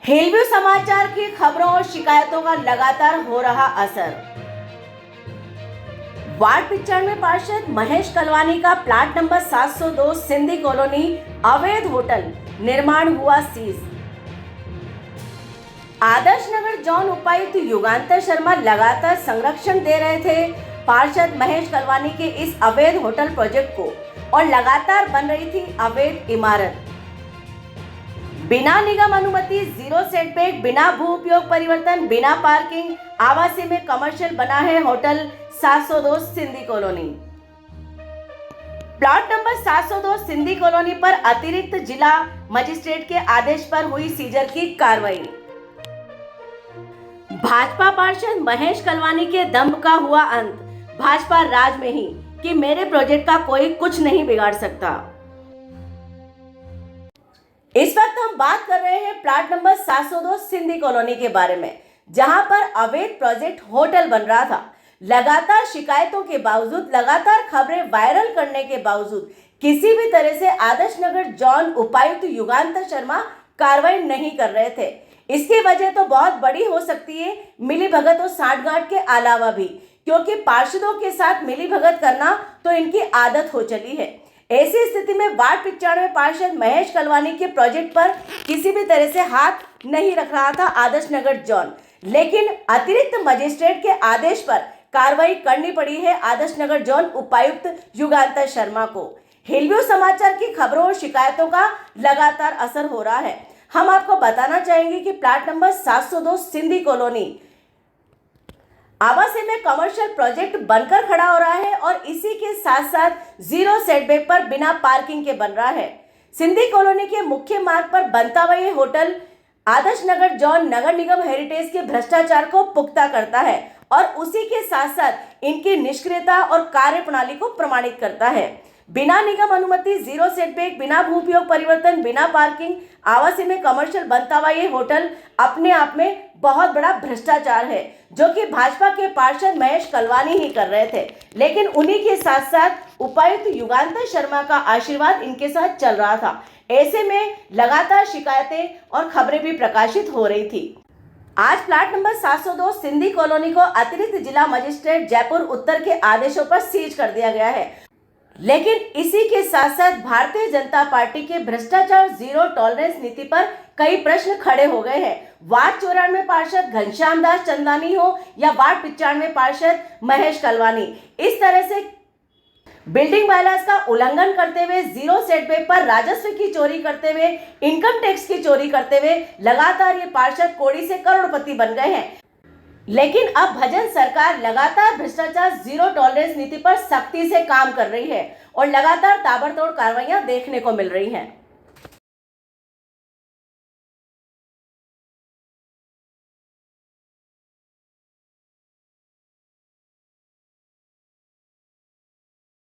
Hillview समाचार की खबरों और शिकायतों का लगातार हो रहा असर। वार्ड 95 पार्षद महेश कलवानी का प्लाट नंबर 702 सिंधी कॉलोनी अवैध होटल निर्माण हुआ सीज। आदर्श नगर जोन उपायुक्त युगांतर शर्मा लगातार संरक्षण दे रहे थे पार्षद महेश कलवानी के इस अवैध होटल प्रोजेक्ट को और लगातार बन रही थी अवैध इमारत। बिना निगम अनुमति, जीरो सेटबैक, बिना भू उपयोग परिवर्तन, बिना पार्किंग, आवासीय में कमर्शियल बना है hotel 702 Sindhi colony. Plot number 702 Sindhi colony पर अतिरिक्त जिला मजिस्ट्रेट के आदेश पर हुई सीजर की कार्रवाई। भाजपा पार्षद महेश कलवानी के दम का हुआ अंत। भाजपा राज में ही कि मेरे प्रोजेक्ट का कोई कुछ नहीं बिगाड़ सकता। इस वक्त हम बात कर रहे हैं प्लाट नंबर 702 सिंधी कॉलोनी के बारे में, जहां पर अवैध प्रोजेक्ट होटल बन रहा था। लगातार शिकायतों के बावजूद, लगातार खबरें वायरल करने के बावजूद किसी भी तरह से आदर्श नगर जोन उपायुक्त युगांतर शर्मा कार्रवाई नहीं कर रहे थे। इसकी वजह तो बहुत बड़ी हो सकती है, मिलीभगत और सांठगांठ के अलावा भी, क्योंकि पार्षदों के साथ मिलीभगत करना तो इनकी आदत हो चली है। ऐसी स्थिति में वार्ड 95 पार्षद महेश कलवानी के प्रोजेक्ट पर किसी भी तरह से हाथ नहीं रख रहा था आदर्श नगर जोन, लेकिन अतिरिक्त मजिस्ट्रेट के आदेश पर कार्रवाई करनी पड़ी है आदर्श नगर जोन उपायुक्त युगांतर शर्मा को। हिलव्यू समाचार की खबरों और शिकायतों का लगातार असर हो रहा है। हम आपको बताना चाहेंगे कि प्लाट नंबर 702 सिंधी कॉलोनी आवासीय में कमर्शियल प्रोजेक्ट बनकर खड़ा हो रहा है और इसी के साथ साथ जीरो सेटबैक पर बिना पार्किंग के बन रहा है। सिंधी कॉलोनी के मुख्य मार्ग पर बनता हुआ ये होटल आदर्श नगर जोन नगर निगम हेरिटेज के भ्रष्टाचार को पुख्ता करता है और उसी के साथ साथ इनकी निष्क्रियता और कार्यप्रणाली को प्रमाणित करता है। बिना निगम अनुमति, जीरो सेटबैक, बिना भू उपयोग परिवर्तन, बिना पार्किंग, आवासीय में कमर्शियल बनता हुआ ये होटल अपने आप में बहुत बड़ा भ्रष्टाचार है, जो कि भाजपा के पार्षद महेश कलवानी ही कर रहे थे। लेकिन उन्हीं के साथ साथ उपायुक्त युगांतर शर्मा का आशीर्वाद इनके साथ चल रहा था। ऐसे में लगातार शिकायतें और खबरें भी प्रकाशित हो रही थी। आज प्लाट नंबर 702 सिंधी कॉलोनी को अतिरिक्त जिला मजिस्ट्रेट जयपुर उत्तर के आदेशों पर सीज कर दिया गया है, लेकिन इसी के साथ साथ भारतीय जनता पार्टी के भ्रष्टाचार जीरो टॉलरेंस नीति पर कई प्रश्न खड़े हो गए हैं। वार्ड 94 पार्षद घनश्याम दास चंदानी हो या वार्ड 95 पार्षद महेश कलवानी, इस तरह से बिल्डिंग बायलॉज का उल्लंघन करते हुए, जीरो सेटबैक पर राजस्व की चोरी करते हुए, इनकम टैक्स की चोरी करते हुए लगातार ये पार्षद कौड़ी से करोड़पति बन गए हैं। लेकिन अब भजन सरकार लगातार भ्रष्टाचार जीरो टॉलरेंस नीति पर सख्ती से काम कर रही है और लगातार ताबड़तोड़ कार्रवाइयां देखने को मिल रही हैं।